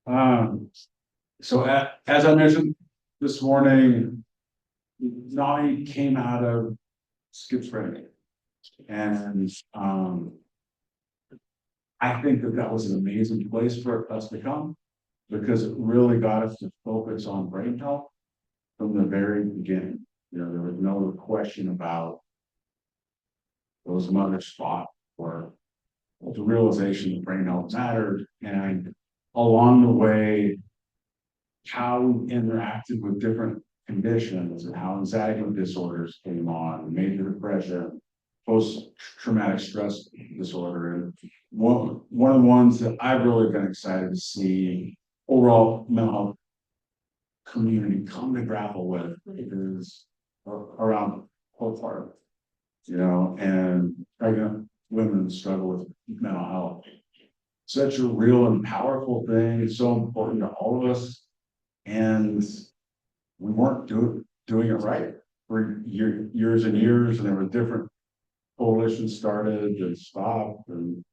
Um, as I mentioned this morning, NAMI came out of schizophrenia. And I think that was an amazing place for us to come because it really got us to focus on brain health from the very beginning. You know, there was no question about those mother spot or the realization that brain health mattered. And along the way, how we interacted with different conditions and how anxiety disorders came on, major depression, post-traumatic stress disorder. And one of the ones that I've really been excited to see overall mental health community come to grapple with is around postpartum, you know, and pregnant women struggle with mental health. Such a real and powerful thing. It's so important to all of us. And we weren't doing it right for years and years, and there were different coalitions started and stopped. And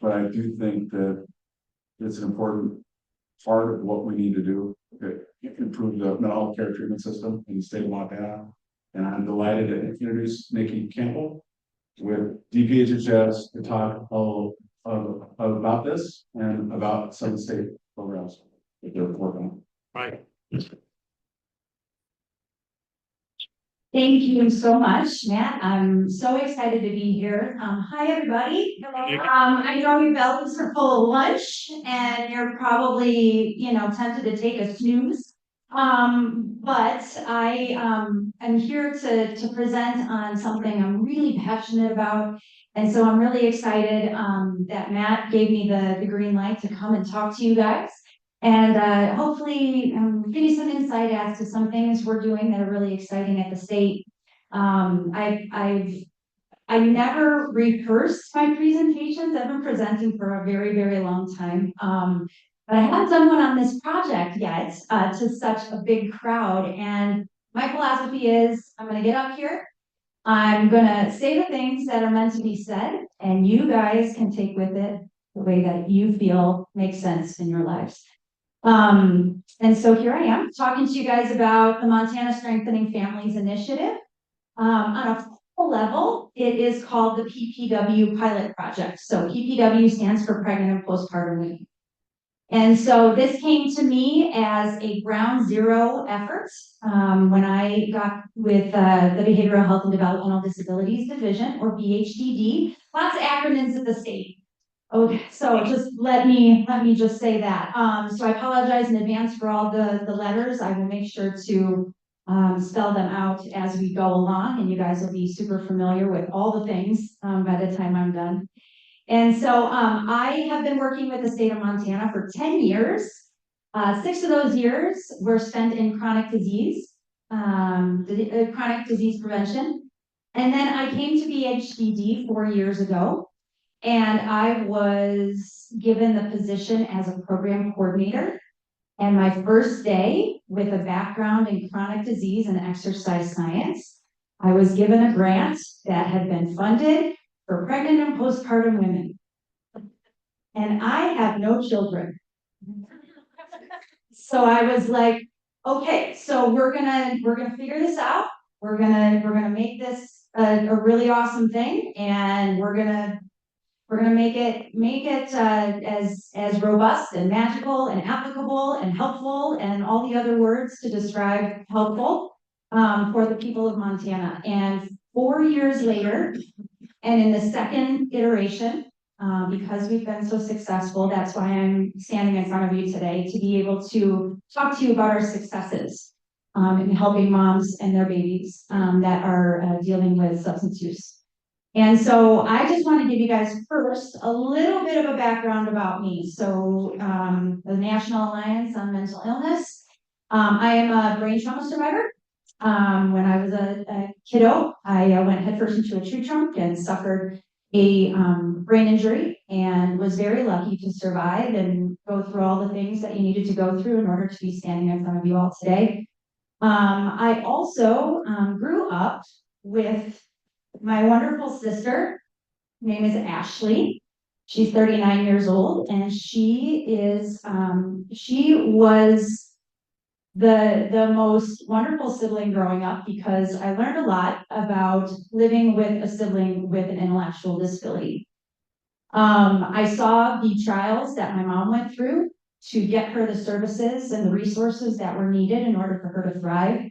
but I do think that it's an important part of what we need to do to improve the mental health care treatment system in the state of Montana. And I'm delighted to introduce Nikki Campbell with DPHHS to talk about this and about some of the state programs that they're working on. Right. Thank you so much, Matt. I'm so excited to be here. Hi, everybody. Hello. I know your bellies are full of lunch, and you're probably, tempted to take a snooze. But I am here to present on something I'm really passionate about. And so I'm really excited that Matt gave me the green light to come and talk to you guys. And hopefully give you some insight as to some things we're doing that are really exciting at the state. I never rehearsed my presentations. I've been presenting for a very, very long time. But I haven't done one on this project yet to such a big crowd. And my philosophy is I'm going to get up here. I'm going to say the things that are meant to be said, and you guys can take with it the way that you feel makes sense in your lives. And so here I am talking to you guys about the Montana Strengthening Families Initiative. On a full level, it is called the PPW pilot project. So PPW stands for pregnant and postpartum women. And so this came to me as a ground zero effort when I got with the Behavioral Health and Developmental Disabilities Division, or BHDD. Lots of acronyms at the state. Okay, so just let me just say that. So I apologize in advance for all the letters. I will make sure to spell them out as we go along, and you guys will be super familiar with all the things by the time I'm done. And so I have been working with the state of Montana for 10 years. 6 of those years were spent in chronic disease prevention. And then I came to BHDD 4 years ago. And I was given the position as a program coordinator. And my first day with a background in chronic disease and exercise science, I was given a grant that had been funded for pregnant and postpartum women. And I have no children. So I was like, okay, so we're gonna figure this out. We're gonna make this a really awesome thing, and we're gonna make it as robust and magical and applicable and helpful and all the other words to describe helpful for the people of Montana. And 4 years later, and in the second iteration, because we've been so successful, that's why I'm standing in front of you today, to be able to talk to you about our successes in helping moms and their babies that are dealing with substance use. And so I just want to give you guys first a little bit of a background about me. So the National Alliance on Mental Illness. I am a brain trauma survivor. When I was a kiddo, I went headfirst into a tree trunk and suffered a brain injury, and was very lucky to survive and go through all the things that you needed to go through in order to be standing in front of you all today. I also grew up with my wonderful sister. Her name is Ashley. She's 39 years old, and she was the most wonderful sibling growing up, because I learned a lot about living with a sibling with an intellectual disability. I saw the trials that my mom went through to get her the services and the resources that were needed in order for her to thrive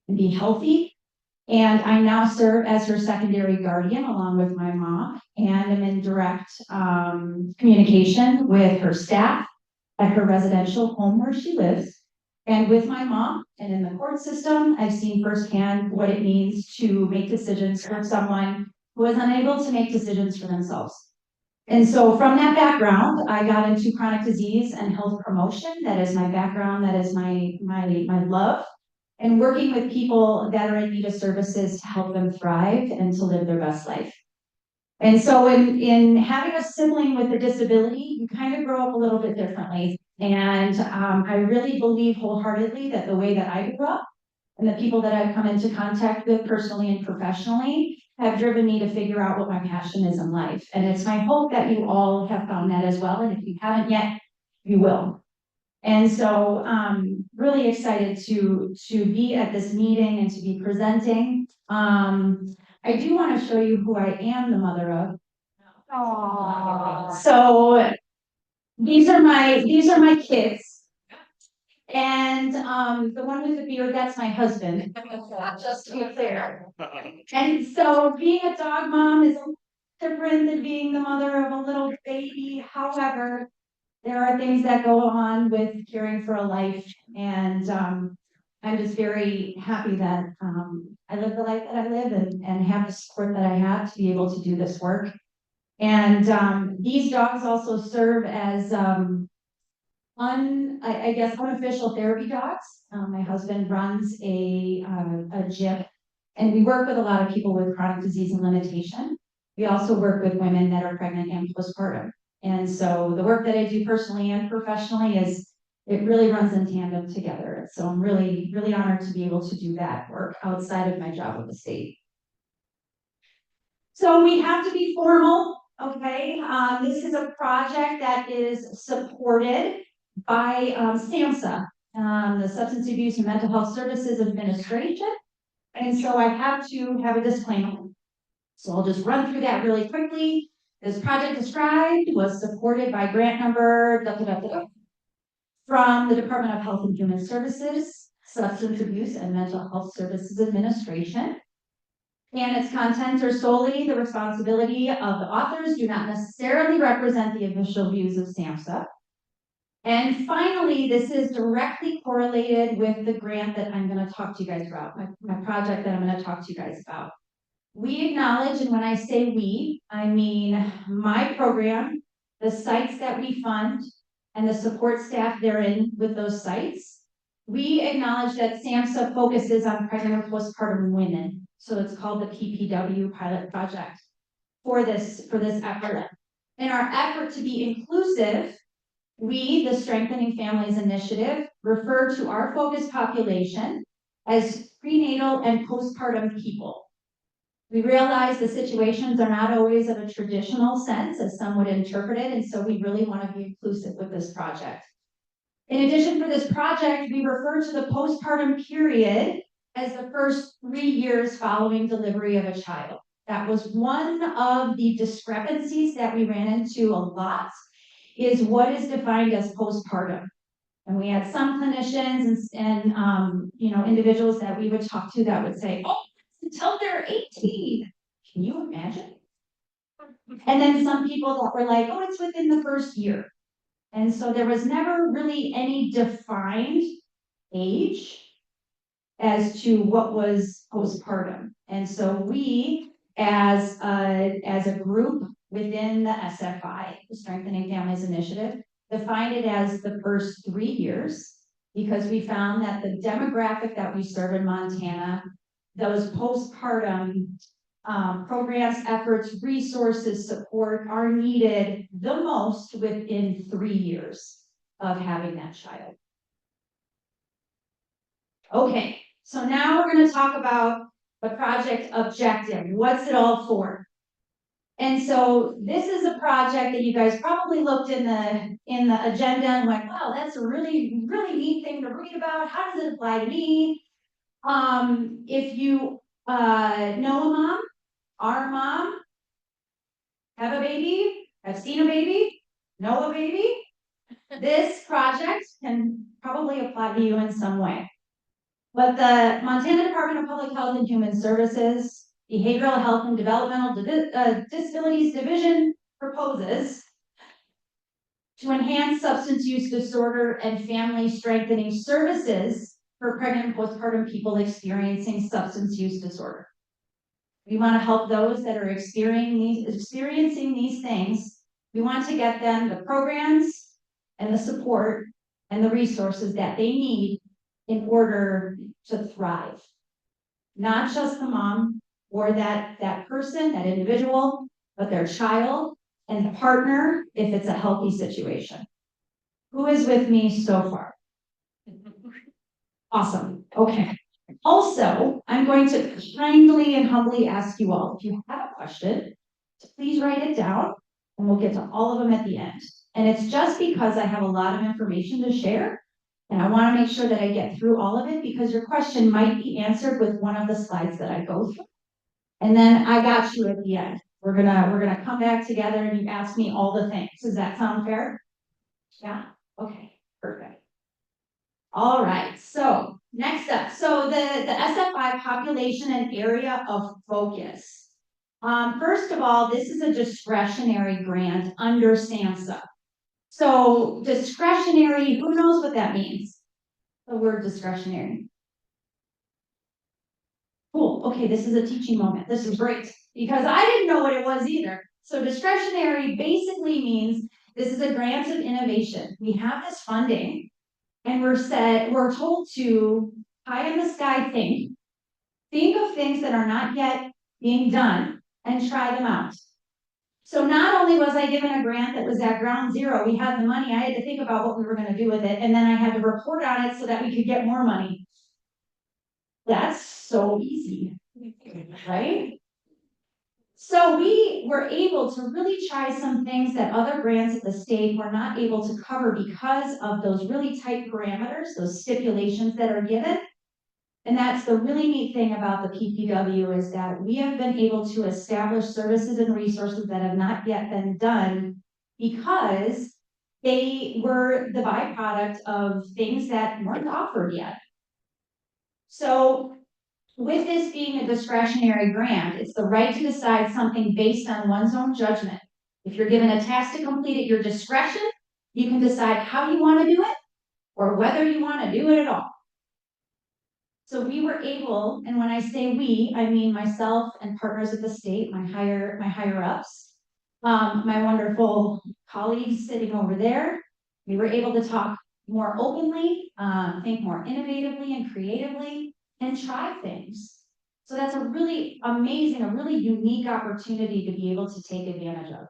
and be healthy. And I now serve as her secondary guardian along with my mom, and I'm in direct communication with her staff at her residential home where she lives. And with my mom and in the court system, I've seen firsthand what it means to make decisions for someone who is unable to make decisions for themselves. And so from that background, I got into chronic disease and health promotion. That is my background, that is my love. And working with people that are in need of services to help them thrive and to live their best life. And so in having a sibling with a disability, you kind of grow up a little bit differently. And I really believe wholeheartedly that the way that I grew up and the people that I've come into contact with personally and professionally have driven me to figure out what my passion is in life. And it's my hope that you all have found that as well. And if you haven't yet, you will. And so really excited to be at this meeting and to be presenting. I do want to show you who I am the mother of. Aww. So these are my kids. And the one with the beard, that's my husband. Just to be clear. And so being a dog mom is different than being the mother of a little baby. However, there are things that go on with caring for a life, and I'm just very happy that I live the life that I live and have the support that I have to be able to do this work. And these dogs also serve as I guess unofficial therapy dogs. My husband runs a gym, and we work with a lot of people with chronic disease and limitation. We also work with women that are pregnant and postpartum. And so the work that I do personally and professionally it really runs in tandem together. So I'm really, really honored to be able to do that work outside of my job with the state. So we have to be formal, okay? This is a project that is supported by SAMHSA, the Substance Abuse and Mental Health Services Administration. And so I have to have a disclaimer. So I'll just run through that really quickly. This project described was supported by grant number from the Department of Health and Human Services, Substance Abuse and Mental Health Services Administration. And its contents are solely the responsibility of the authors, do not necessarily represent the official views of SAMHSA. And finally, this is directly correlated with the grant that I'm going to talk to you guys about, my project that I'm going to talk to you guys about. We acknowledge, and when I say we, I mean my program, the sites that we fund, and the support staff therein with those sites. We acknowledge that SAMHSA focuses on pregnant or postpartum women. So it's called the PPW pilot project for this effort. In our effort to be inclusive, we, the Strengthening Families Initiative, refer to our focus population as prenatal and postpartum people. We realize the situations are not always of a traditional sense, as some would interpret it, and so we really want to be inclusive with this project. In addition, for this project, we refer to the postpartum period as the first 3 years following delivery of a child. That was one of the discrepancies that we ran into a lot, is what is defined as postpartum. And we had some clinicians and individuals that we would talk to that would say, oh, until they're 18. Can you imagine? And then some people that were like, oh, it's within the first year. And so there was never really any defined age as to what was postpartum. And so we, as a group within the SFI, the Strengthening Families Initiative, defined it as the first 3 years, because we found that the demographic that we serve in Montana, those postpartum programs, efforts, resources, support are needed the most within 3 years of having that child. Okay, so now we're going to talk about the project objective. What's it all for? And so this is a project that you guys probably looked in the agenda and went, wow, that's a really, really neat thing to read about. How does it apply to me? If you know a mom, are a mom, have a baby, have seen a baby, know a baby, this project can probably apply to you in some way. But the Montana Department of Public Health and Human Services Behavioral Health and Developmental Disabilities Division proposes to enhance substance use disorder and family strengthening services for pregnant and postpartum people experiencing substance use disorder. We want to help those that are experiencing these things. We want to get them the programs and the support and the resources that they need in order to thrive. Not just the mom or that person, that individual, but their child and the partner if it's a healthy situation. Who is with me so far? Awesome. Okay. Also, I'm going to kindly and humbly ask you all, if you have a question, to please write it down and we'll get to all of them at the end. And it's just because I have a lot of information to share and I want to make sure that I get through all of it because your question might be answered with one of the slides that I go through. And then I got you at the end. We're gonna come back together and you ask me all the things. Does that sound fair? Yeah? Okay, perfect. All right, so next up, so the SFI population and area of focus. First of all, this is a discretionary grant under SAMHSA. So discretionary, who knows what that means? The word discretionary. Cool, okay, this is a teaching moment. This is great because I didn't know what it was either. So discretionary basically means this is a grant of innovation. We have this funding and we're told to pie in the sky think of things that are not yet being done and try them out. So not only was I given a grant that was at ground zero, we had the money, I had to think about what we were going to do with it, and then I had to report on it so that we could get more money. That's so easy, right? So we were able to really try some things that other grants at the state were not able to cover because of those really tight parameters, those stipulations that are given. And that's the really neat thing about the PPW is that we have been able to establish services and resources that have not yet been done because they were the byproduct of things that weren't offered yet. So with this being a discretionary grant, it's the right to decide something based on one's own judgment. If you're given a task to complete at your discretion, you can decide how you want to do it or whether you want to do it at all. So we were able, and when I say we, I mean myself and partners at the state, my higher ups, my wonderful colleagues sitting over there. We were able to talk more openly, think more innovatively and creatively, and try things. So that's a really amazing, a really unique opportunity to be able to take advantage of.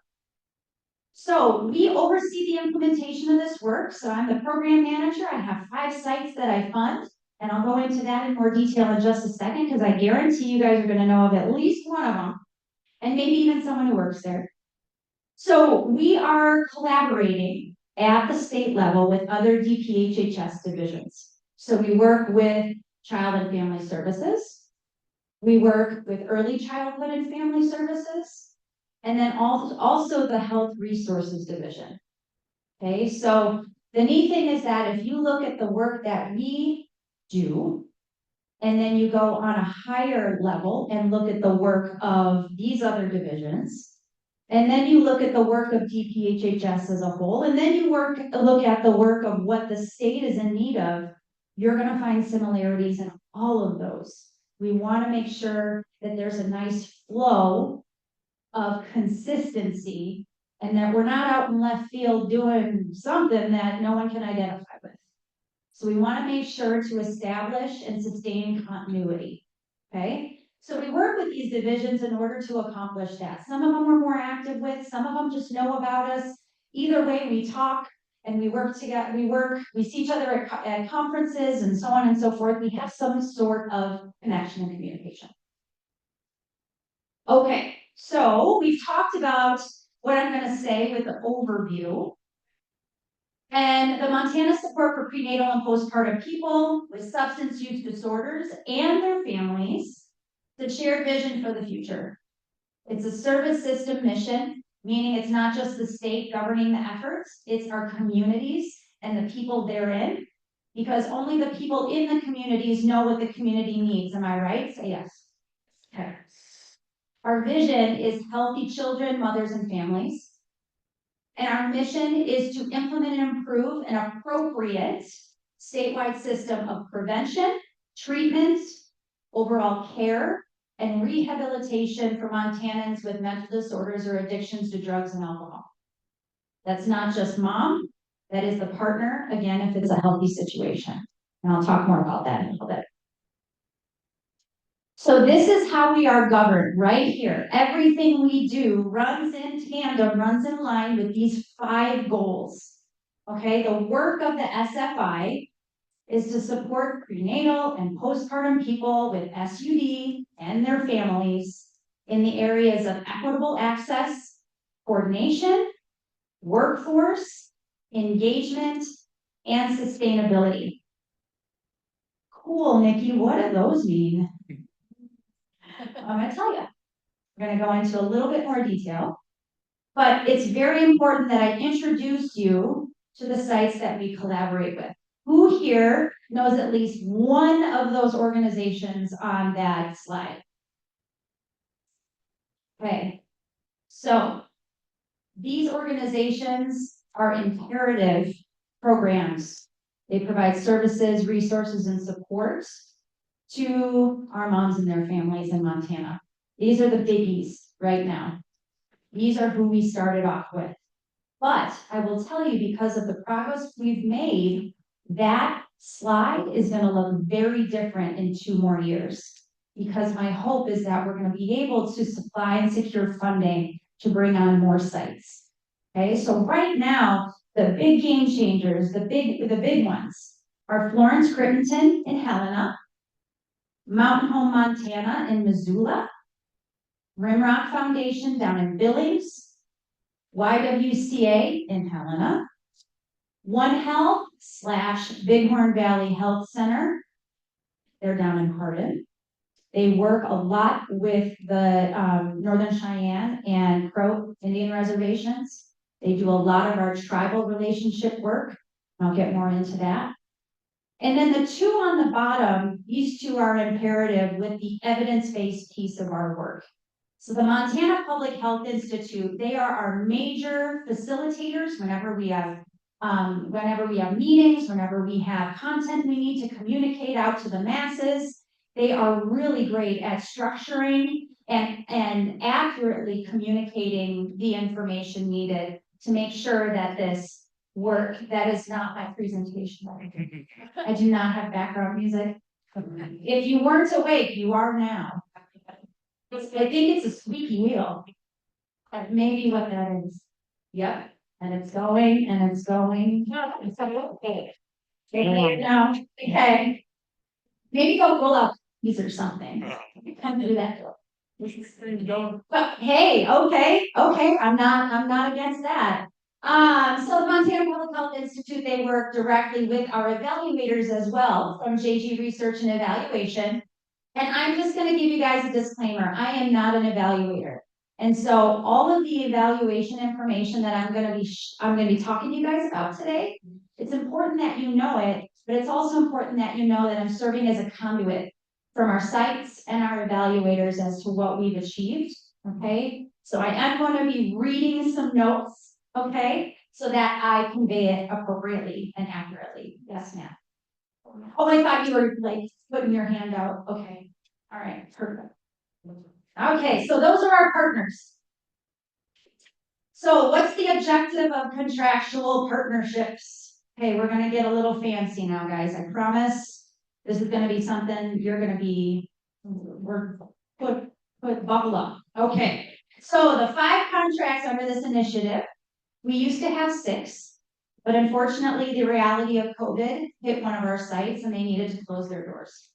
So we oversee the implementation of this work. So I'm the program manager. I have 5 sites that I fund. And I'll go into that in more detail in just a second because I guarantee you guys are going to know of at least one of them and maybe even someone who works there. So we are collaborating at the state level with other DPHHS divisions. So we work with Child and Family Services. We work with Early Childhood and Family Services. And then also the Health Resources Division. Okay, so the neat thing is that if you look at the work that we do, and then you go on a higher level and look at the work of these other divisions, and then you look at the work of DPHHS as a whole, and then you look at the work of what the state is in need of, you're going to find similarities in all of those. We want to make sure that there's a nice flow of consistency and that we're not out in left field doing something that no one can identify with. So we want to make sure to establish and sustain continuity, okay? So we work with these divisions in order to accomplish that. Some of them we're more active with, some of them just know about us. Either way, we talk and we work together, we see each other at conferences and so on and so forth. We have some sort of connection and communication. Okay, So we've talked about what I'm going to say with the overview. And the Montana Support for Prenatal and Postpartum People with Substance Use Disorders and their families, the shared vision for the future. It's a service system mission, meaning it's not just the state governing the efforts, it's our communities and the people therein, because only the people in the communities know what the community needs. Am I right? Say yes. Okay. Our vision is healthy children, mothers, and families. And our mission is to implement and improve an appropriate statewide system of prevention, treatment, overall care, and rehabilitation for Montanans with mental disorders or addictions to drugs and alcohol. That's not just mom, that is the partner, again, if it's a healthy situation. And I'll talk more about that in a little bit. So this is how we are governed right here. Everything we do runs in tandem, runs in line with these 5 goals. Okay, the work of the SFI is to support prenatal and postpartum people with SUD and their families in the areas of equitable access, coordination, workforce, engagement, and sustainability. Cool, Nikki, what do those mean? I'm going to tell you. We're going to go into a little bit more detail, but it's very important that I introduce you to the sites that we collaborate with. Who here knows at least one of those organizations on that slide? Okay, so these organizations are imperative programs. They provide services, resources, and support to our moms and their families in Montana. These are the biggies right now. These are who we started off with. But I will tell you, because of the progress we've made, that slide is going to look very different in 2 more years. Because my hope is that we're going to be able to supply and secure funding to bring on more sites. Okay, so right now, the big game changers, the big ones are Florence Crittenton in Helena, Mountain Home Montana in Missoula, Rimrock Foundation down in Billings, YWCA in Helena, One Health / Bighorn Valley Health Center, they're down in Hardin. They work a lot with the Northern Cheyenne and Crow Indian reservations. They do a lot of our tribal relationship work. I'll get more into that. And then the 2 on the bottom, these 2 are imperative with the evidence-based piece of our work. So the Montana Public Health Institute, they are our major facilitators whenever we have meetings, whenever we have content we need to communicate out to the masses. They are really great at structuring and accurately communicating the information needed to make sure that this work, that is not my presentation. I do not have background music. If you weren't awake, you are now. I think it's a squeaky wheel. That may be what that is. Yep. And it's going and it's going. Okay. Now, okay. Maybe go pull up these or something. Come do that. But hey, okay. I'm not against that. So the Montana Public Health Institute, they work directly with our evaluators as well from JG Research and Evaluation. And I'm just going to give you guys a disclaimer. I am not an evaluator. And so all of the evaluation information that I'm going to be talking to you guys about today, it's important that you know it, but it's also important that you know that I'm serving as a conduit from our sites and our evaluators as to what we've achieved. Okay. So I am going to be reading some notes. Okay. So that I convey it appropriately and accurately. Yes, ma'am. Oh, I thought you were like putting your hand out. Okay. All right. Perfect. Okay. So those are our partners. So what's the objective of contractual partnerships? Okay. We're going to get a little fancy now, guys. I promise this is going to be something you're going to be, buckle up. Okay. So the 5 contracts under this initiative, we used to have 6. But unfortunately, the reality of COVID hit one of our sites and they needed to close their doors.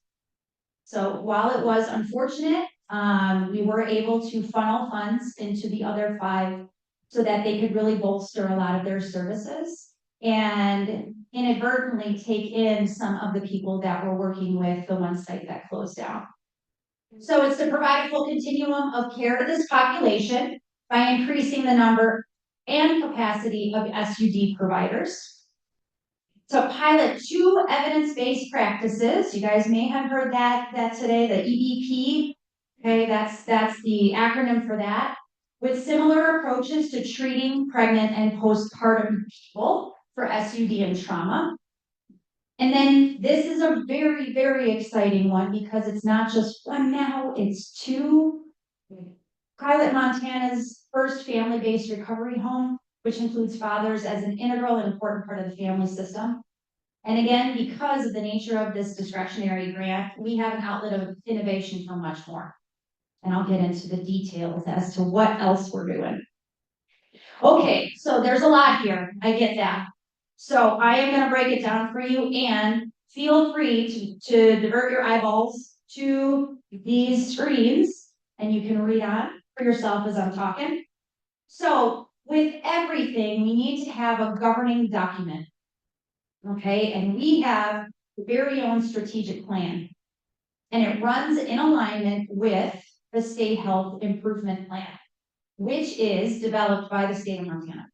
So while it was unfortunate, We were able to funnel funds into the other 5 so that they could really bolster a lot of their services and inadvertently take in some of the people that were working with the one site that closed down. So it's to provide a full continuum of care to this population by increasing the number and capacity of SUD providers. To pilot 2 evidence-based practices. You guys may have heard that today, the EBP. Okay, that's the acronym for that. With similar approaches to treating pregnant and postpartum people for SUD and trauma. And then this is a very, very exciting one because it's not just one now, it's 2. Pilot Montana's first family-based recovery home, which includes fathers as an integral and important part of the family system. And again, because of the nature of this discretionary grant, we have an outlet of innovation for much more. And I'll get into the details as to what else we're doing. Okay, so there's a lot here. I get that. So I am going to break it down for you, and feel free to divert your eyeballs to these screens, and you can read on for yourself as I'm talking. So with everything, we need to have a governing document. Okay, and we have the very own strategic plan, and it runs in alignment with the State Health Improvement Plan, which is developed by the state of Montana,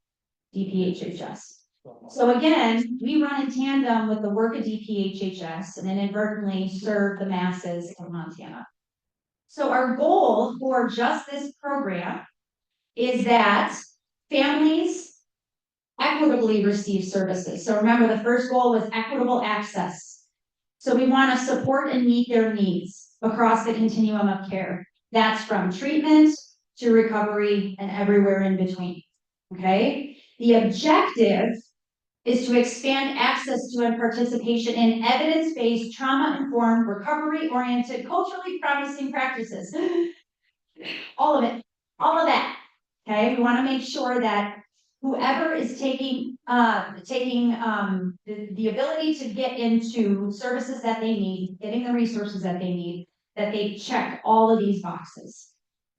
DPHHS. So again, we run in tandem with the work of DPHHS and inadvertently serve the masses of Montana. So our goal for just this program is that families equitably receive services. So remember, the first goal was equitable access. So we want to support and meet their needs across the continuum of care. That's from treatment to recovery and everywhere in between. Okay? The objective is to expand access to and participation in evidence-based, trauma-informed, recovery-oriented, culturally promising practices. All of it, all of that. Okay, we want to make sure that whoever is taking the ability to get into services that they need, getting the resources that they need, that they check all of these boxes.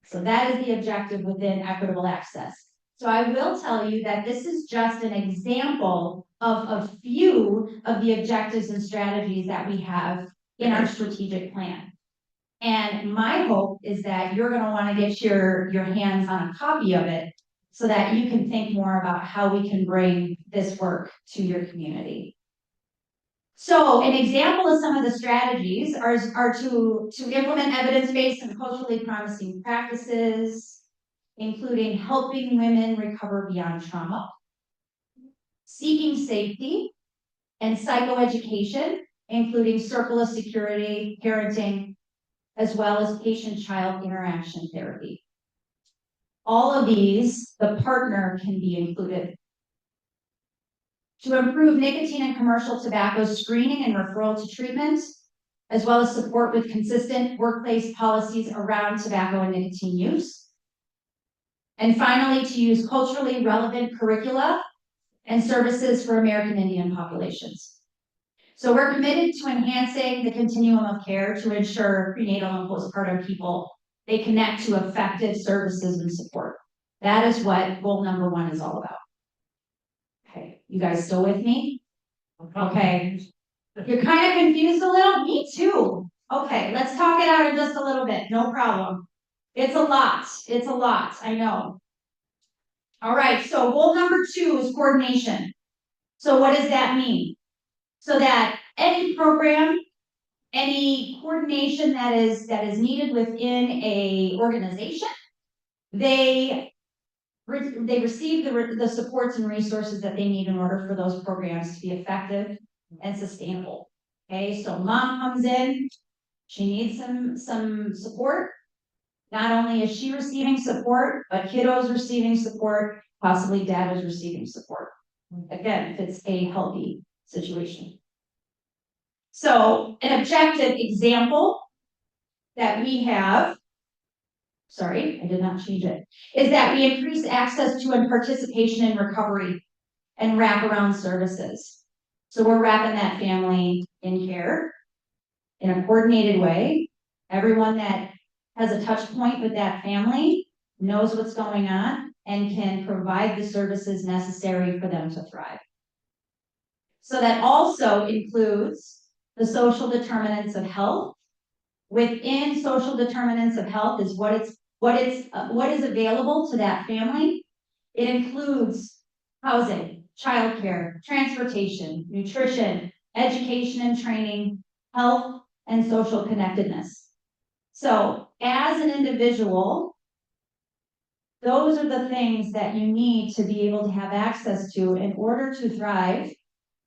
So that is the objective within equitable access. So I will tell you that this is just an example of a few of the objectives and strategies that we have in our strategic plan. And my hope is that you're going to want to get your hands on a copy of it so that you can think more about how we can bring this work to your community. So an example of some of the strategies are to implement evidence-based and culturally promising practices, including helping women recover beyond trauma, seeking safety and psychoeducation, including circle of security, parenting, as well as patient-child interaction therapy. All of these, the partner can be included. To improve nicotine and commercial tobacco screening and referral to treatment, as well as support with consistent workplace policies around tobacco and nicotine use. And finally, to use culturally relevant curricula and services for American Indian populations. So we're committed to enhancing the continuum of care to ensure prenatal and postpartum people, they connect to effective services and support. That is what goal number 1 is all about. Okay, you guys still with me? Okay. You're kind of confused a little? Me too. Okay, let's talk it out in just a little bit. No problem. It's a lot. It's a lot. I know. All right, so goal number 2 is coordination. So what does that mean? So that any program, any coordination that is needed within a organization, they receive the supports and resources that they need in order for those programs to be effective and sustainable. Okay, so mom comes in, she needs some support. Not only is she receiving support, but kiddo's receiving support, possibly dad is receiving support. Again, if it's a healthy situation. So an objective example that we have, sorry, I did not change it, is that we increase access to and participation in recovery and wraparound services. So we're wrapping that family in care in a coordinated way. Everyone that has a touch point with that family, knows what's going on, and can provide the services necessary for them to thrive. So that also includes the social determinants of health. Within social determinants of health is what is available to that family. It includes housing, childcare, transportation, nutrition, education and training, health, and social connectedness. So as an individual, those are the things that you need to be able to have access to in order to thrive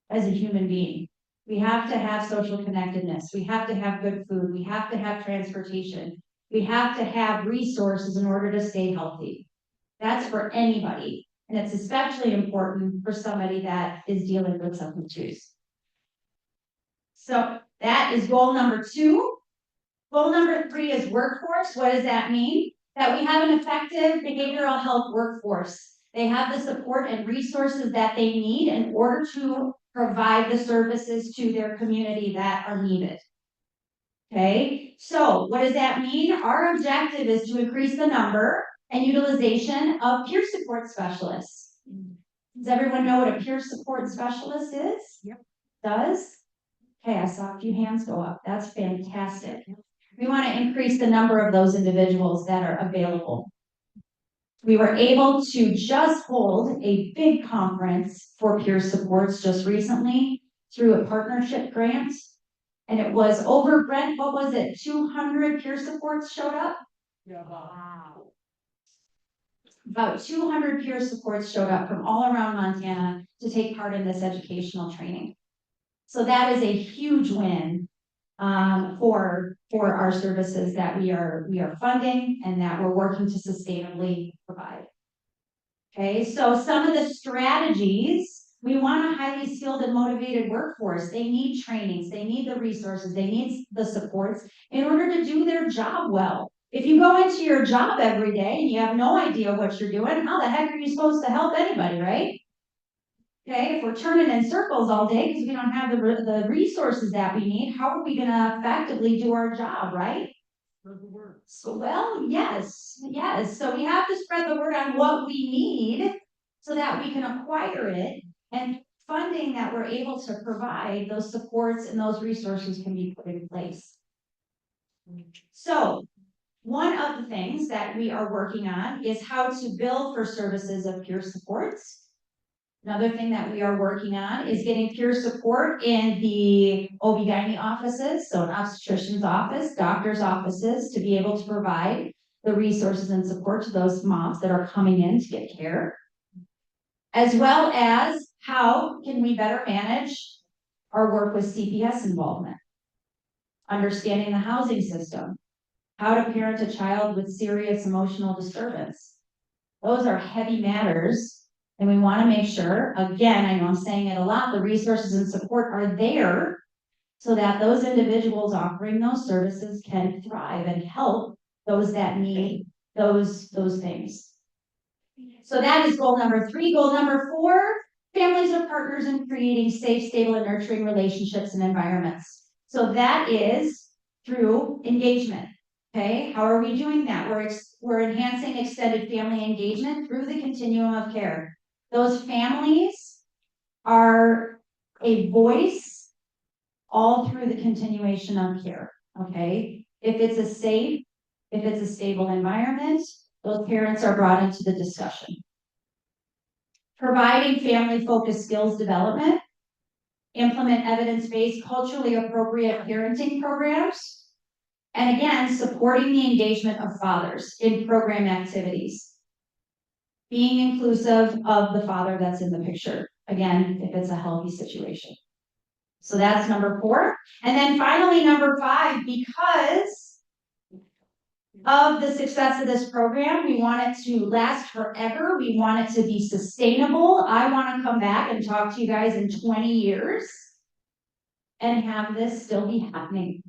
as a human being. We have to have social connectedness. We have to have good food. We have to have transportation. We have to have resources in order to stay healthy. That's for anybody. And it's especially important for somebody that is dealing with substance use. So that is goal number 2. Goal number 3 is workforce. What does that mean? That we have an effective behavioral health workforce. They have the support and resources that they need in order to provide the services to their community that are needed. Okay, so what does that mean? Our objective is to increase the number and utilization of peer support specialists. Does everyone know what a peer support specialist is? Yep. Does? Okay, I saw a few hands go up. That's fantastic. We want to increase the number of those individuals that are available. We were able to just hold a big conference for peer supports just recently through a partnership grant. And it was over, Brent, what was it? 200 peer supports showed up? Yeah. Wow. About 200 peer supports showed up from all around Montana to take part in this educational training. So that is a huge win for our services that we are funding and that we're working to sustainably provide. Okay, so some of the strategies, we want a highly skilled and motivated workforce. They need trainings, they need the resources, they need the supports in order to do their job well. If you go into your job every day and you have no idea what you're doing, how the heck are you supposed to help anybody, right? Okay, if we're turning in circles all day because we don't have the resources that we need, how are we going to effectively do our job, right? Spread the word. So, well, yes. So we have to spread the word on what we need so that we can acquire it, and funding that we're able to provide, those supports and those resources can be put in place. So one of the things that we are working on is how to bill for services of peer supports. Another thing that we are working on is getting peer support in the OB/GYN offices, so an obstetrician's office, doctor's offices, to be able to provide the resources and support to those moms that are coming in to get care. As well as how can we better manage our work with CPS involvement, understanding the housing system, how to parent a child with serious emotional disturbance. Those are heavy matters. And we want to make sure, again, I know I'm saying it a lot, the resources and support are there so that those individuals offering those services can thrive and help those that need those things. So that is goal number 3. Goal number 4, families are partners in creating safe, stable, and nurturing relationships and environments. So that is through engagement. Okay, how are we doing that? We're enhancing extended family engagement through the continuum of care. Those families are a voice all through the continuation of care, okay? If it's a safe, if it's a stable environment, those parents are brought into the discussion. Providing family-focused skills development, implement evidence-based, culturally appropriate parenting programs, and again, supporting the engagement of fathers in program activities. Being inclusive of the father that's in the picture, again, if it's a healthy situation. So that's number 4. And then finally, number 5, because of the success of this program, we want it to last forever. We want it to be sustainable. I want to come back and talk to you guys in 20 years and have this still be happening.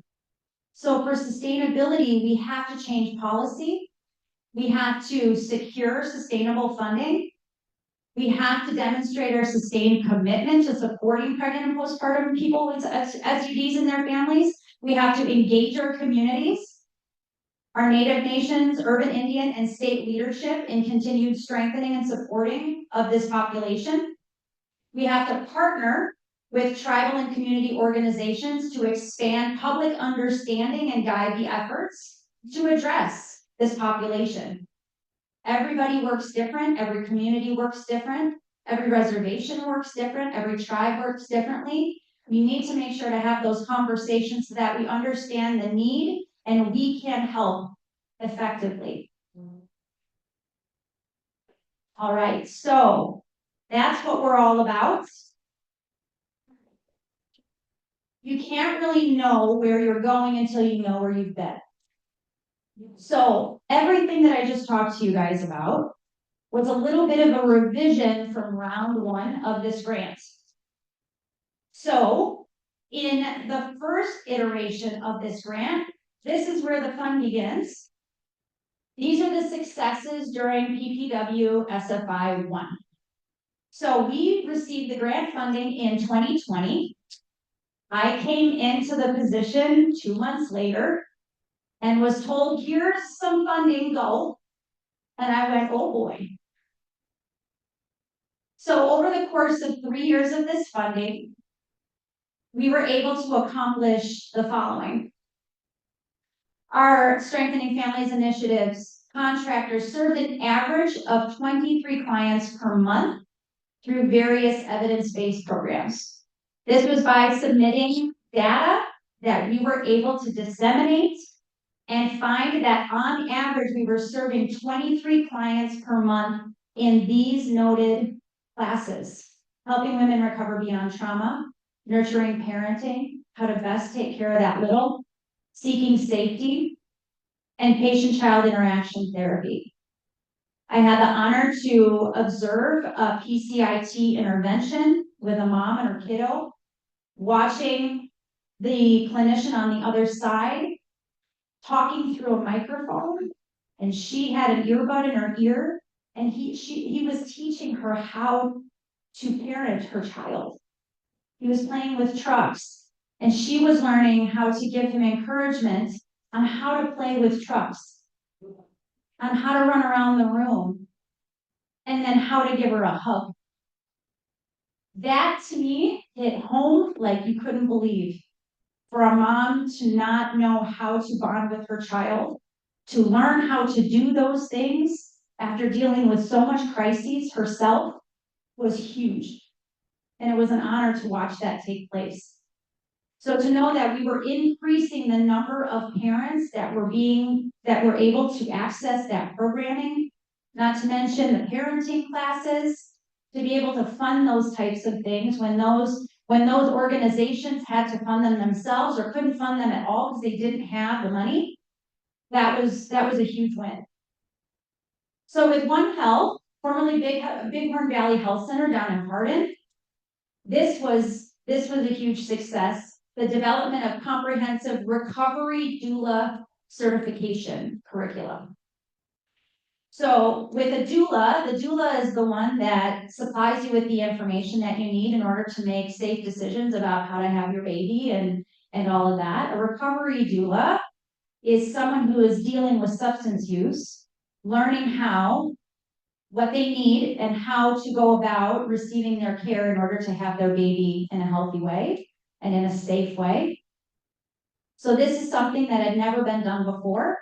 So for sustainability, we have to change policy. We have to secure sustainable funding. We have to demonstrate our sustained commitment to supporting pregnant and postpartum people with SUDs and their families. We have to engage our communities. our Native nations, urban Indian, and state leadership in continued strengthening and supporting of this population. We have to partner with tribal and community organizations to expand public understanding and guide the efforts to address this population. Everybody works different, every community works different, every reservation works different, every tribe works differently. We need to make sure to have those conversations so that we understand the need and we can help effectively. All right, so that's what we're all about. You can't really know where you're going until you know where you've been. So everything that I just talked to you guys about was a little bit of a revision from round one of this grant. So in the first iteration of this grant, this is where the fun begins. These are the successes during PPW SFI 1. So we received the grant funding in 2020. I came into the position 2 months later and was told, here's some funding, go. And I went, oh boy. So over the course of 3 years of this funding, we were able to accomplish the following. Our Strengthening Families initiatives contractors served an average of 23 clients per month through various evidence-based programs. This was by submitting data that we were able to disseminate and find that on average, we were serving 23 clients per month in these noted classes, helping women recover beyond trauma, nurturing parenting, how to best take care of that little, seeking safety, and patient-child interaction therapy. I had the honor to observe a PCIT intervention with a mom and her kiddo, watching the clinician on the other side talking through a microphone, and she had an earbud in her ear, and he was teaching her how to parent her child. He was playing with trucks, and she was learning how to give him encouragement on how to play with trucks, on how to run around the room, and then how to give her a hug. That to me hit home like you couldn't believe. For a mom to not know how to bond with her child, to learn how to do those things after dealing with so much crises herself was huge. And it was an honor to watch that take place. So to know that we were increasing the number of parents that were able to access that programming, not to mention the parenting classes, to be able to fund those types of things when those organizations had to fund them themselves or couldn't fund them at all because they didn't have the money, that was a huge win. So with One Health, formerly Bighorn Valley Health Center down in Hardin, this was a huge success. The development of comprehensive recovery doula certification curriculum. So with a doula, the doula is the one that supplies you with the information that you need in order to make safe decisions about how to have your baby and all of that. A recovery doula is someone who is dealing with substance use, learning what they need and how to go about receiving their care in order to have their baby in a healthy way and in a safe way. So this is something that had never been done before.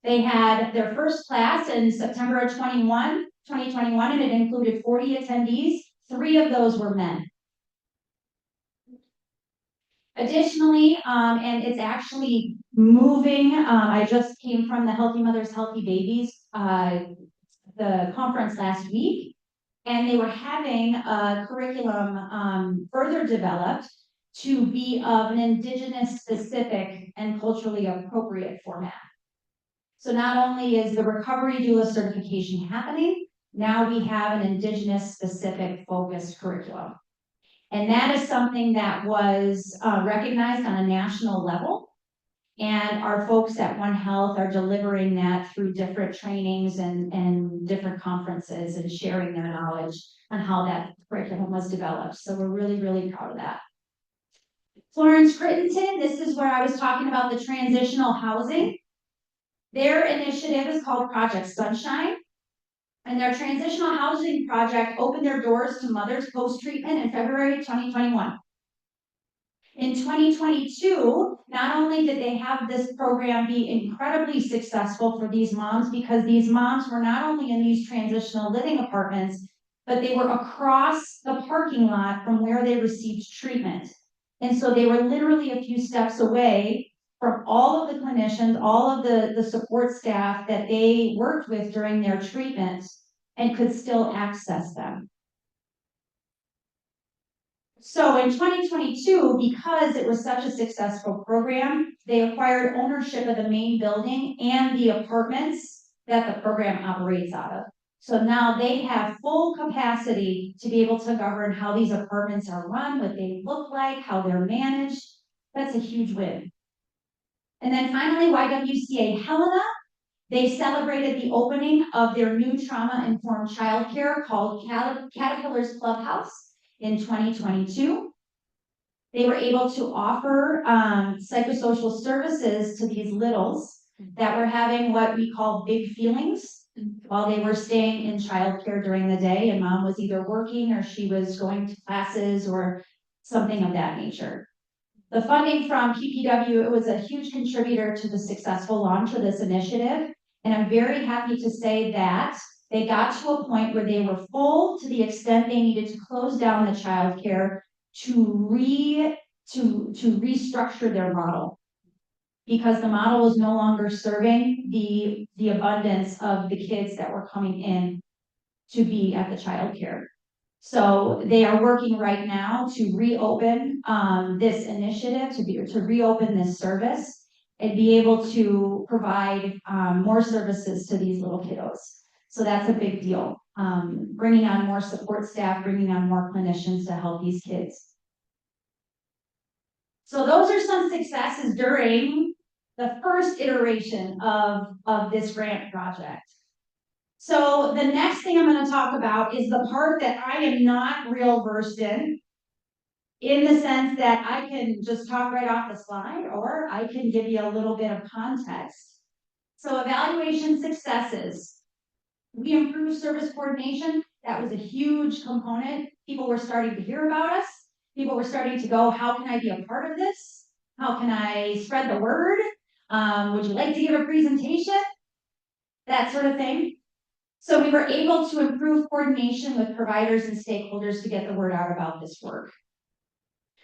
They had their first class in September of 2021, and it included 40 attendees. 3 of those were men. Additionally, and it's actually moving, I just came from the Healthy Mothers, Healthy Babies, the conference last week, and they were having a curriculum further developed to be of an Indigenous specific and culturally appropriate format. So not only is the recovery doula certification happening, now we have an Indigenous specific focused curriculum. And that is something that was recognized on a national level. And our folks at One Health are delivering that through different trainings and different conferences and sharing their knowledge on how that curriculum was developed. So we're really, really proud of that. Florence Crittenton, this is where I was talking about the transitional housing. Their initiative is called Project Sunshine. And their transitional housing project opened their doors to mothers post-treatment in February 2021. In 2022, not only did they have this program be incredibly successful for these moms, because these moms were not only in these transitional living apartments, but they were across the parking lot from where they received treatment. And so they were literally a few steps away from all of the clinicians, all of the support staff that they worked with during their treatment, and could still access them. So in 2022, because it was such a successful program, they acquired ownership of the main building and the apartments that the program operates out of. So now they have full capacity to be able to govern how these apartments are run, what they look like, how they're managed. That's a huge win. And then finally, YWCA Helena, they celebrated the opening of their new trauma-informed childcare called Caterpillar's Clubhouse in 2022. They were able to offer psychosocial services to these littles that were having what we call big feelings while they were staying in childcare during the day, and mom was either working or she was going to classes or something of that nature. The funding from PPW, it was a huge contributor to the successful launch of this initiative. And I'm very happy to say that they got to a point where they were full to the extent they needed to close down the childcare to restructure their model, because the model was no longer serving the abundance of the kids that were coming in to be at the childcare. So they are working right now to reopen this initiative, to reopen this service and be able to provide more services to these little kiddos. So that's a big deal. Bringing on more support staff, bringing on more clinicians to help these kids. So those are some successes during the first iteration of this grant project. So the next thing I'm going to talk about is the part that I am not real versed in the sense that I can just talk right off the slide, or I can give you a little bit of context. So evaluation successes. We improved service coordination. That was a huge component. People were starting to hear about us. People were starting to go, how can I be a part of this? How can I spread the word? Would you like to give a presentation? That sort of thing. So we were able to improve coordination with providers and stakeholders to get the word out about this work.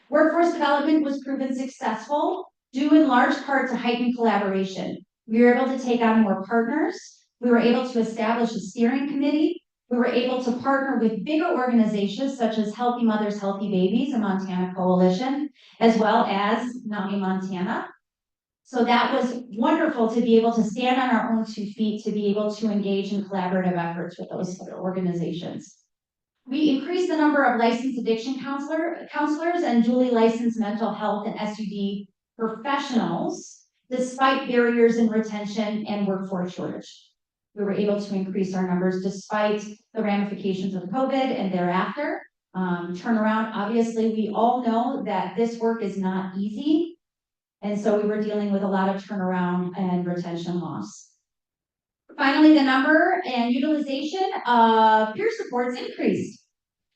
Workforce development was proven successful, due in large part to heightened collaboration. We were able to take on more partners. We were able to establish a steering committee. We were able to partner with bigger organizations such as Healthy Mothers, Healthy Babies, a Montana coalition, as well as NAMI Montana. So that was wonderful to be able to stand on our own 2 feet, to be able to engage in collaborative efforts with those other organizations. We increased the number of licensed addiction counselors and duly licensed mental health and SUD professionals, despite barriers in retention and workforce shortage. We were able to increase our numbers despite the ramifications of COVID and thereafter. Turnaround, obviously, we all know that this work is not easy. And so we were dealing with a lot of turnaround and retention loss. Finally, the number and utilization of peer supports increased,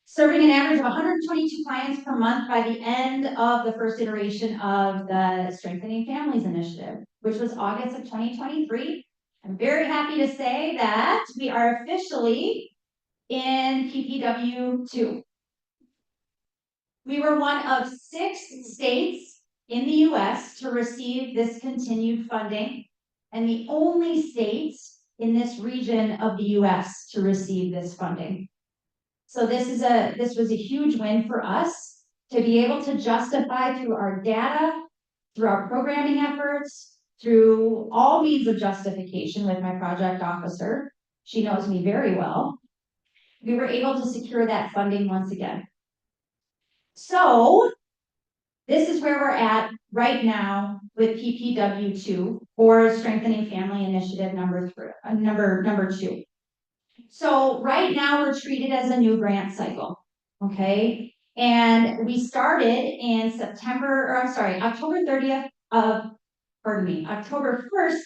serving an average of 122 clients per month by the end of the first iteration of the Strengthening Families Initiative, which was August of 2023. I'm very happy to say that we are officially in PPW 2. We were one of 6 states in the US to receive this continued funding, and the only state in this region of the US to receive this funding. So this was a huge win for us to be able to justify through our data, through our programming efforts, through all means of justification with my project officer. She knows me very well. We were able to secure that funding once again. So this is where we're at right now with PPW2, or Strengthening Family Initiative number 2. So right now we're treated as a new grant cycle, okay? And we started in October 1st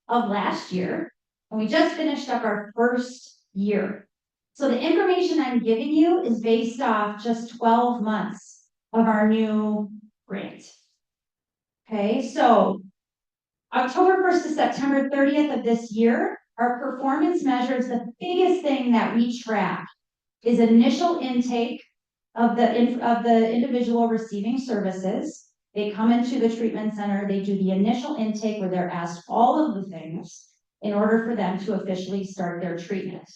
of last year, and we just finished up our first year. So the information I'm giving you is based off just 12 months of our new grant. Okay, so October 1st to September 30th of this year, our performance measures, the biggest thing that we track is initial intake of the individual receiving services. They come into the treatment center, they do the initial intake where they're asked all of the things in order for them to officially start their treatment.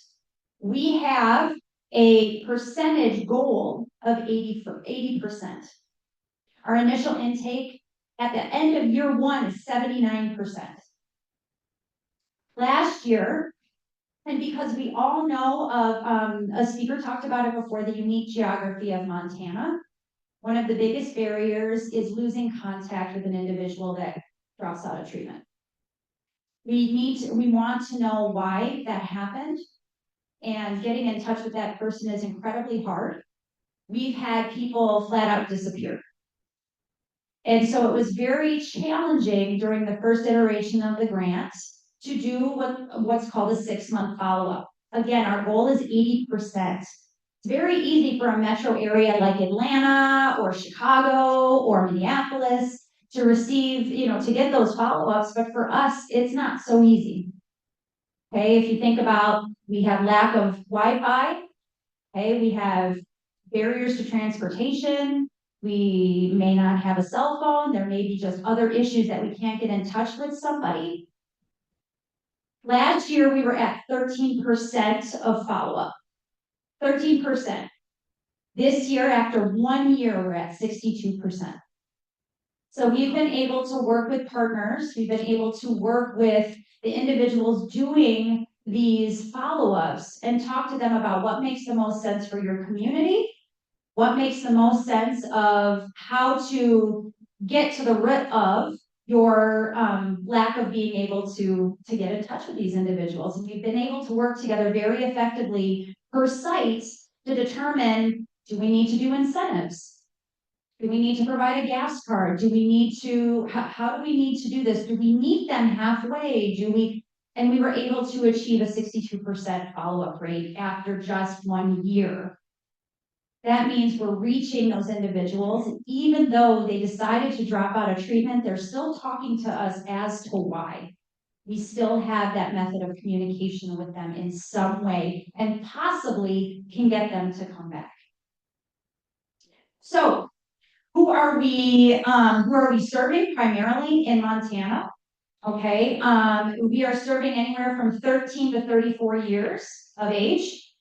We have a percentage goal of 80%. Our initial intake at the end of year one is 79%. Last year, and because we all know of, a speaker talked about it before, the unique geography of Montana, one of the biggest barriers is losing contact with an individual that drops out of treatment. We want to know why that happened, and getting in touch with that person is incredibly hard. We've had people flat out disappear. And so it was very challenging during the first iteration of the grant to do what's called a 6-month follow-up. Again, our goal is 80%. It's very easy for a metro area like Atlanta or Chicago or Minneapolis to receive, to get those follow-ups, but for us, it's not so easy. Okay, if you think about, we have lack of Wi-Fi, okay, we have barriers to transportation, we may not have a cell phone, there may be just other issues that we can't get in touch with somebody. Last year, we were at 13% of follow-up. 13%. This year, after 1 year, we're at 62%. So we've been able to work with partners, we've been able to work with the individuals doing these follow-ups and talk to them about what makes the most sense for your community, what makes the most sense of how to get to the root of your lack of being able to get in touch with these individuals. And we've been able to work together very effectively per site to determine, do we need to do incentives? Do we need to provide a gas card? Do we need to, how do we need to do this? Do we meet them halfway? And we were able to achieve a 62% follow-up rate after just 1 year. That means we're reaching those individuals, even though they decided to drop out of treatment, they're still talking to us as to why. We still have that method of communication with them in some way and possibly can get them to come back. So, who are we serving primarily in Montana? Okay, we are serving anywhere from 13 to 34 years of age.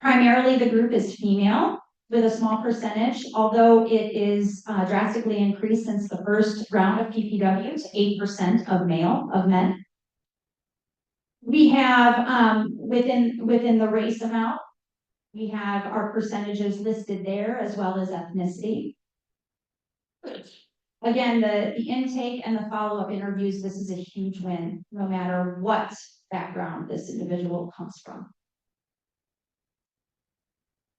Primarily the group is female with a small percentage, although it is drastically increased since the first round of PPW to 8% of men. We have, within the race amount, we have our percentages listed there as well as ethnicity. Again, the intake and the follow-up interviews, this is a huge win, no matter what background this individual comes from.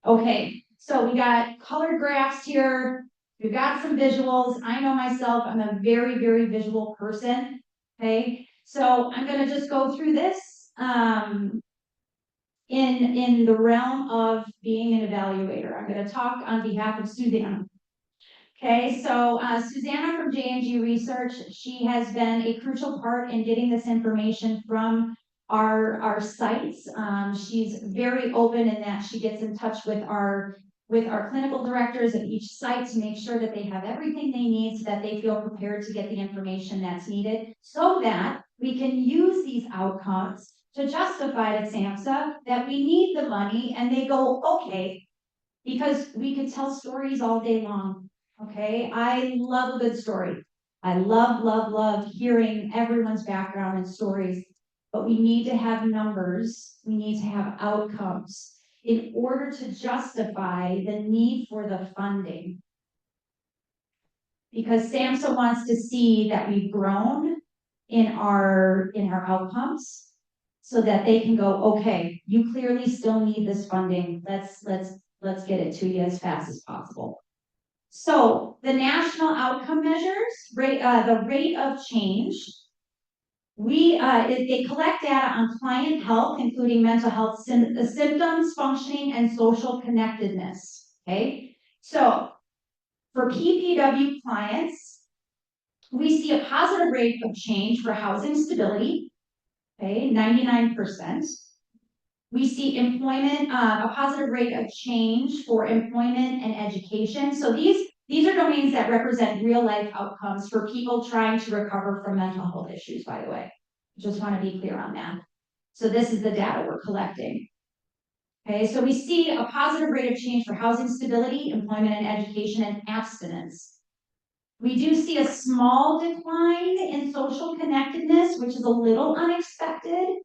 Okay, so we got colored graphs here. We've got some visuals. I know myself, I'm a very, very visual person. Okay, so I'm gonna just go through this in the realm of being an evaluator. I'm gonna talk on behalf of Susanna. Okay, so Susanna from J&G Research, she has been a crucial part in getting this information from our sites. She's very open in that she gets in touch with our clinical directors at each site to make sure that they have everything they need so that they feel prepared to get the information that's needed so that we can use these outcomes to justify to SAMHSA that we need the money, and they go, okay, because we could tell stories all day long. Okay, I love a good story. I love hearing everyone's background and stories, but we need to have numbers. We need to have outcomes in order to justify the need for the funding. Because SAMHSA wants to see that we've grown in our outcomes so that they can go, okay, you clearly still need this funding. Let's get it to you as fast as possible. So the national outcome measures, the rate of change They collect data on client health, including mental health symptoms, functioning, and social connectedness, okay? So for PPW clients, we see a positive rate of change for housing stability, okay, 99%. We see employment, a positive rate of change for employment and education. So these are domains that represent real life outcomes for people trying to recover from mental health issues, by the way. Just want to be clear on that. So this is the data we're collecting. Okay, so we see a positive rate of change for housing stability, employment and education, and abstinence. We do see a small decline in social connectedness, which is a little unexpected.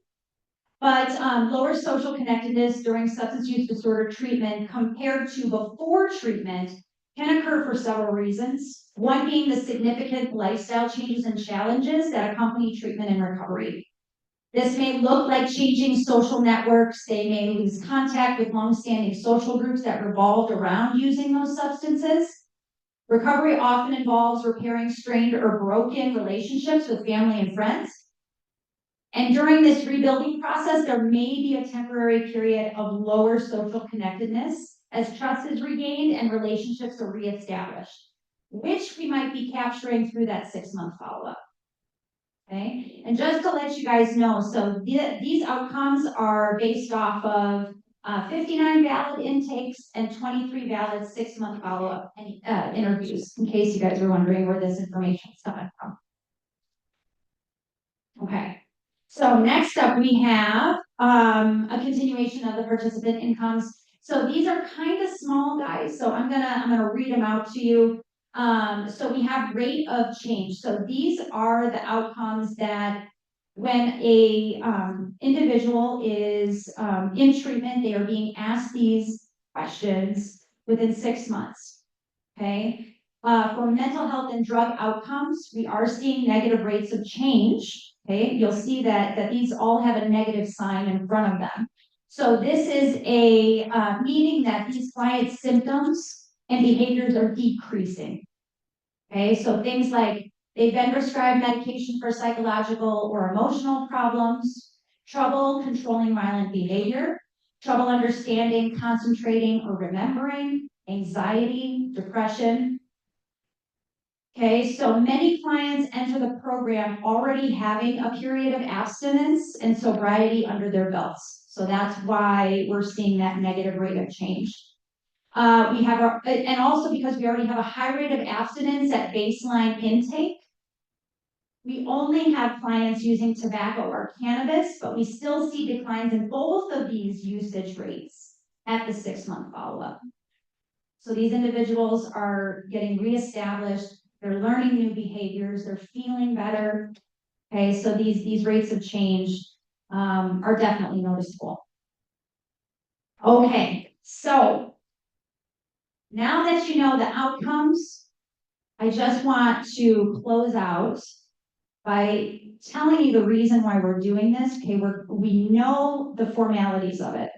But lower social connectedness during substance use disorder treatment compared to before treatment can occur for several reasons. One being the significant lifestyle changes and challenges that accompany treatment and recovery. This may look like changing social networks. They may lose contact with longstanding social groups that revolved around using those substances. Recovery often involves repairing strained or broken relationships with family and friends. And during this rebuilding process, there may be a temporary period of lower social connectedness as trust is regained and relationships are reestablished, which we might be capturing through that 6-month follow-up. Okay, and just to let you guys know, so these outcomes are based off of 59 valid intakes and 23 valid 6-month follow-up interviews, in case you guys were wondering where this information is coming from. Okay. So next up, we have a continuation of the participant incomes. So these are kind of small, guys. So I'm gonna read them out to you. So we have rate of change. So these are the outcomes that when a individual is in treatment, they are being asked these questions within 6 months. Okay. For mental health and drug outcomes, we are seeing negative rates of change. Okay, you'll see that these all have a negative sign in front of them. So this is a meaning that these clients' symptoms and behaviors are decreasing. Okay, so things like they've been prescribed medication for psychological or emotional problems, trouble controlling violent behavior, trouble understanding, concentrating, or remembering, anxiety, depression. Okay, so many clients enter the program already having a period of abstinence and sobriety under their belts. So that's why we're seeing that negative rate of change. And also because we already have a high rate of abstinence at baseline intake, we only have clients using tobacco or cannabis, but we still see declines in both of these usage rates at the 6-month follow-up. So these individuals are getting reestablished. They're learning new behaviors. They're feeling better. Okay, so these rates of change are definitely noticeable. Okay, so now that you know the outcomes, I just want to close out by telling you the reason why we're doing this. Okay, we know the formalities of it.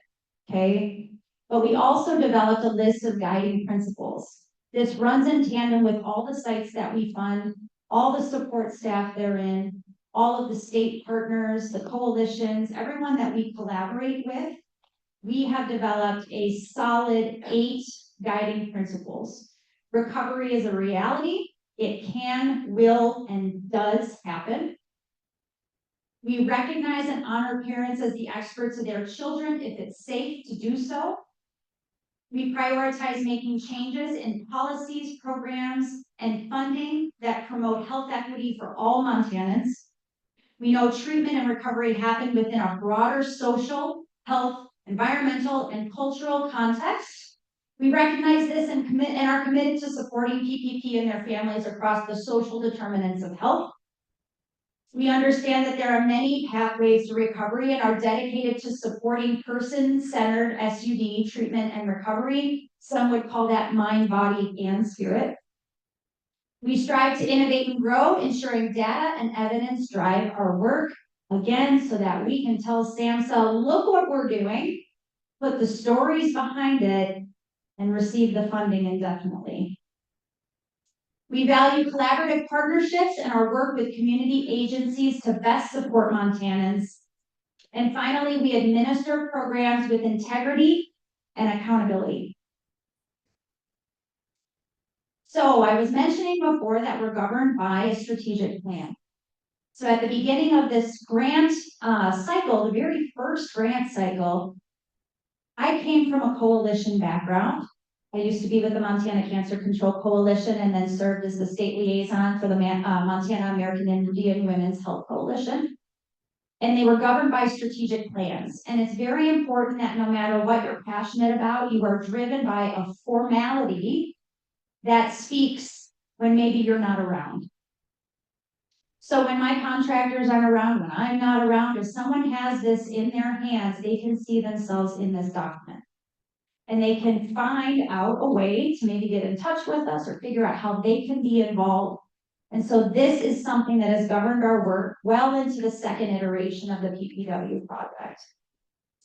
Okay, but we also developed a list of guiding principles. This runs in tandem with all the sites that we fund, all the support staff therein, all of the state partners, the coalitions, everyone that we collaborate with. We have developed a solid 8 guiding principles. Recovery is a reality. It can, will, and does happen. We recognize and honor parents as the experts of their children if it's safe to do so. We prioritize making changes in policies, programs, and funding that promote health equity for all Montanans. We know treatment and recovery happen within a broader social, health, environmental, and cultural context. We recognize this and are committed to supporting PPP and their families across the social determinants of health. We understand that there are many pathways to recovery and are dedicated to supporting person-centered SUD treatment and recovery. Some would call that mind, body, and spirit. We strive to innovate and grow, ensuring data and evidence drive our work, again, so that we can tell SAMHSA, look what we're doing, put the stories behind it, and receive the funding indefinitely. We value collaborative partnerships and our work with community agencies to best support Montanans. And finally, we administer programs with integrity and accountability. So I was mentioning before that we're governed by a strategic plan. So at the beginning of this grant cycle, the very first grant cycle, I came from a coalition background. I used to be with the Montana Cancer Control Coalition and then served as the state liaison for the Montana American Indian Women's Health Coalition. And they were governed by strategic plans. And it's very important that no matter what you're passionate about, you are driven by a formality that speaks when maybe you're not around. So when my contractors aren't around, when I'm not around, if someone has this in their hands, they can see themselves in this document. And they can find out a way to maybe get in touch with us or figure out how they can be involved. And so this is something that has governed our work well into the second iteration of the PPW project.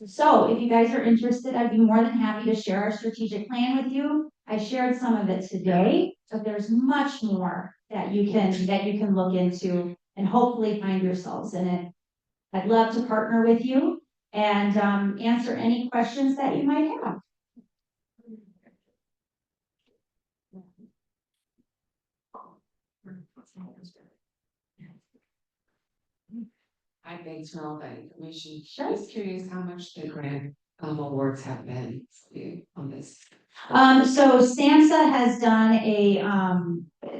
So if you guys are interested, I'd be more than happy to share our strategic plan with you. I shared some of it today, but there's much more that you can look into and hopefully find yourselves in it. I'd love to partner with you and answer any questions that you might have. I beg to know that information. Sure. Just curious how much the grant awards have been on this. So SAMHSA has done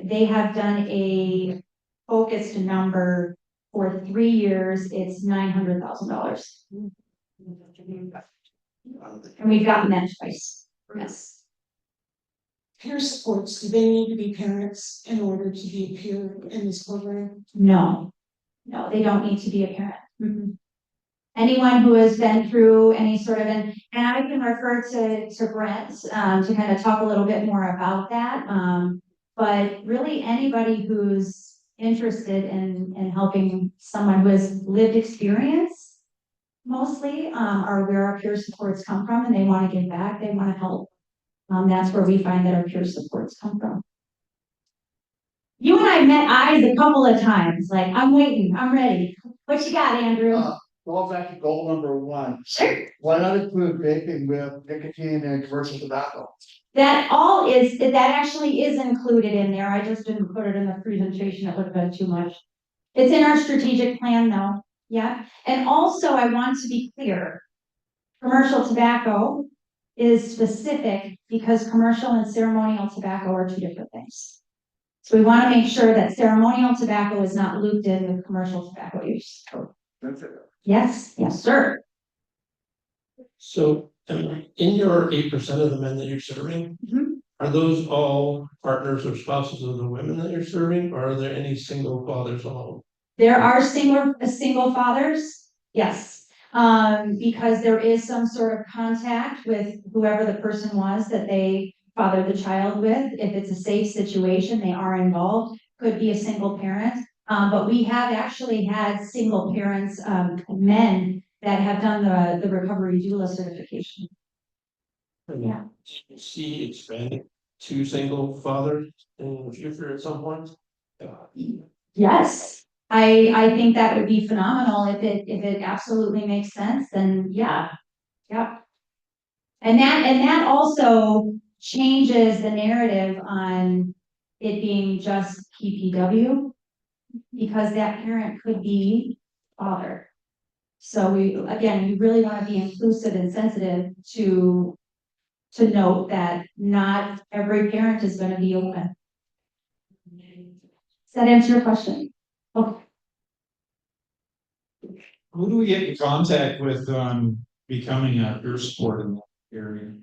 they have done a focused number for 3 years. It's $900,000. And we've gotten that twice. Yes. Peer supports, do they need to be parents in order to be a peer in this program? No, they don't need to be a parent. Mhm. Anyone who has been through any sort of, and I can refer to Brent to kind of talk a little bit more about that. But really anybody who's interested in helping someone who has lived experience mostly are where our peer supports come from, and they want to give back, they want to help. That's where we find that our peer supports come from. You and I met eyes a couple of times, like, I'm waiting, I'm ready. What you got, Andrew? Going back to goal number 1. Sure. Why not include vaping with nicotine and commercial tobacco? That actually is included in there. I just didn't put it in the presentation. It would have been too much. It's in our strategic plan though. Yeah. And also I want to be clear. Commercial tobacco is specific because commercial and ceremonial tobacco are 2 different things. So we want to make sure that ceremonial tobacco is not looped in with commercial tobacco use. That's it. Yes, sir. So in your 8% of the men that you're serving, Mhm. are those all partners or spouses of the women that you're serving, or are there any single fathers alone? There are single fathers, yes, because there is some sort of contact with whoever the person was that they fathered the child with. If it's a safe situation, they are involved. Could be a single parent, but we have actually had single parents, men that have done the recovery doula certification. Yeah. Do you see expanding to single fathers in the future at some point? Yes, I think that would be phenomenal if it absolutely makes sense, then yeah. And that also changes the narrative on it being just PPW, because that parent could be father. So we really want to be inclusive and sensitive to note that not every parent is going to be open. Does that answer your question? Okay. Who do we get in contact with on becoming a peer support in that area?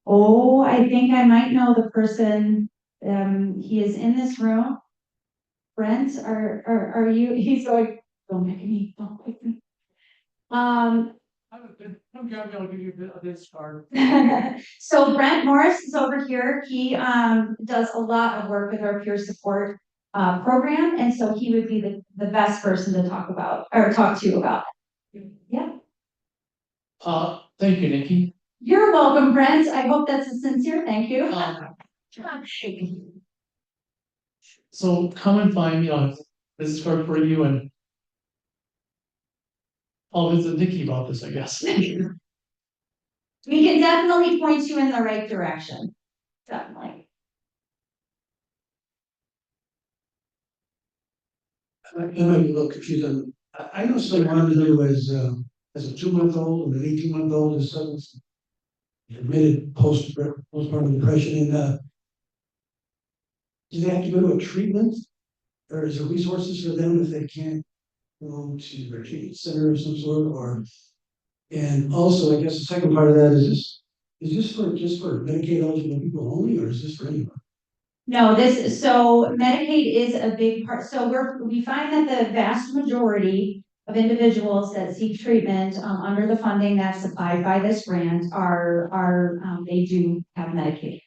Oh, I think I might know the person. He is in this room. Brent, are you? He's going. Don't make me. Don't make me. I'm Campbell, I'll give you this card. So Brent Morris is over here. He does a lot of work with our peer support program, and so he would be the best person to talk to about it. Yeah. Thank you, Nikki. You're welcome, Brent. I hope that's a sincere thank you. So come and find me on business card for you and I'll visit Nikki about this, I guess. We can definitely point you in the right direction. Definitely. I might be a little confused on, I know someone who has a 2-month-old and an 18-month-old who suffers admitted postpartum depression and, do they have to go to a treatment? Or is there resources for them if they can't go to a treatment center of some sort, or? And also, I guess the second part of that is this for, just for Medicaid eligible people only, or is this for anyone? No, so Medicaid is a big part, so we find that the vast majority of individuals that seek treatment, under the funding that's supplied by this grant they do have Medicaid.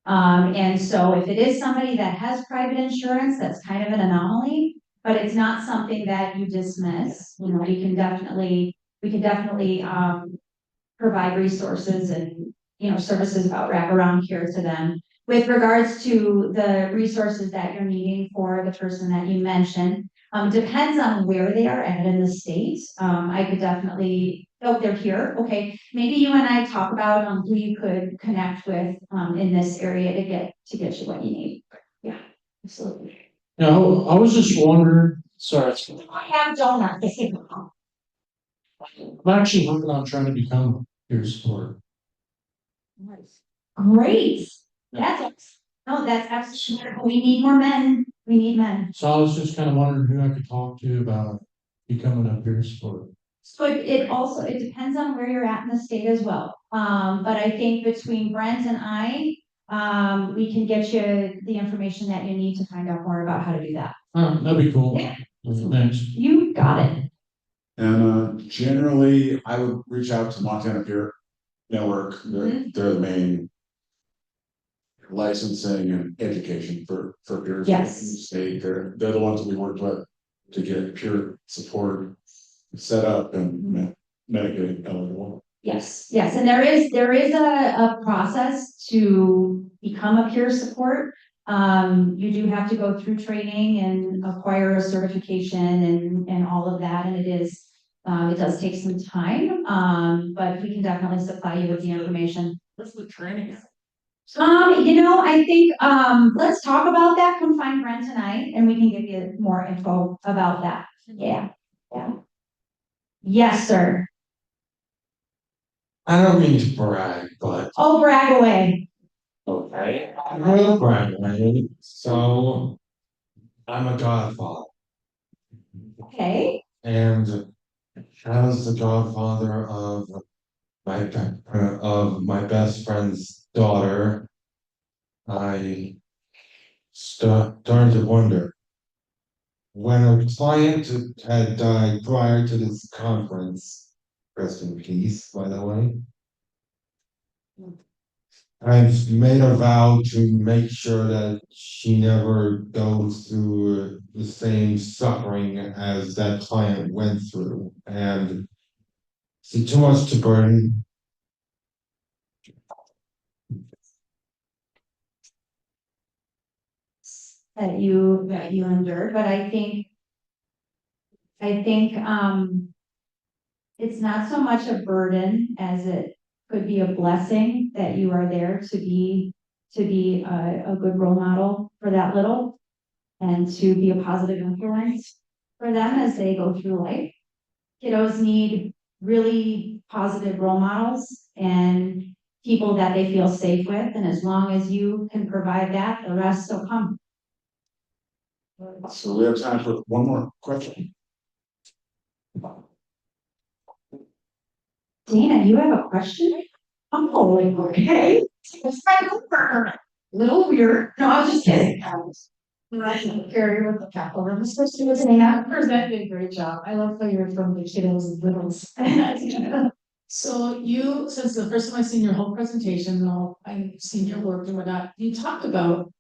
And so if it is somebody that has private insurance, that's kind of an anomaly, but it's not something that you dismiss. You know, we can definitely, provide resources and, services about wraparound care to them. With regards to the resources that you're needing for the person that you mentioned, depends on where they are at in the state. I could definitely, oh, they're here, okay. Maybe you and I talk about who you could connect with in this area to get you what you need. Yeah, absolutely. Now, I was just wondering, sorry, I have donuts. I'm actually working on trying to become a peer support. Great. That's absolutely, we need more men. We need men. So I was just kind of wondering who I could talk to about becoming a peer support. So it depends on where you're at in the state as well. But I think between Brent and I, we can get you the information that you need to find out more about how to do that. That'd be cool. Yeah. Thanks. You got it. And generally, I would reach out to Montana Peer Network. They're the main licensing and education for peers in the Yes. state. They're the ones that we work with to get peer support set up and Medicaid eligible. Yes, and there is a process to become a peer support. You do have to go through training and acquire a certification and all of that, and it does take some time, but we can definitely supply you with the information. What's the training? I think, let's talk about that. Come find Brent tonight and we can give you more info about that. Yeah. Yes, sir. I don't mean to brag, but Oh, brag away. okay, I will brag, right? So I'm a godfather, Okay. and as the godfather of my best friend's daughter, I started to wonder when a client had died prior to this conference. Rest in peace, by the way. I've made a vow to make sure that she never goes through the same suffering as that client went through, and it's too much to burden. That you endured, but I think it's not so much a burden as it could be a blessing that you are there to be a good role model for that little and to be a positive influence for them as they go through life. Kiddos need really positive role models and people that they feel safe with, and as long as you can provide that, the rest will come. So we have time for one more question. Dana, you have a question? Oh, okay. It's my over. Little weird. No, I was just kidding. Carrie with the Campbell. I'm supposed to was Dana. Presented a great job. I love how you're from the kiddos and littles. So you, since the first time I've seen your whole presentation, though, I've seen your work and whatnot, you talked about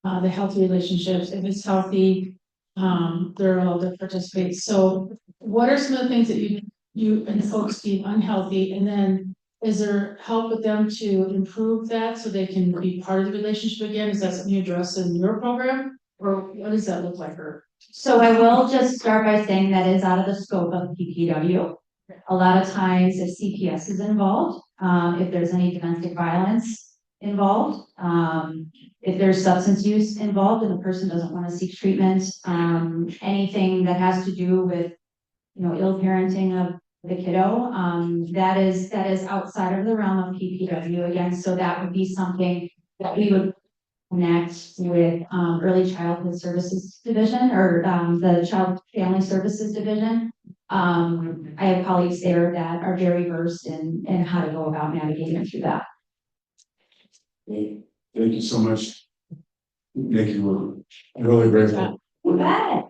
the healthy relationships. If it's healthy, they're allowed to participate. So what are some of the things that you and folks deem unhealthy? And then is there help with them to improve that so they can be part of the relationship again? Is that something you address in your program? Or what does that look like, or? So I will just start by saying that is out of the scope of PPW. A lot of times if CPS is involved, if there's any domestic violence involved, if there's substance use involved and the person doesn't want to seek treatment, anything that has to do with, ill parenting of the kiddo, that is outside of the realm of PPW again. So that would be something that we would connect with early childhood services division or the child family services division. I have colleagues there that are very versed in how to go about navigating through that. Thank you so much, Nikki. We're really grateful. You bet.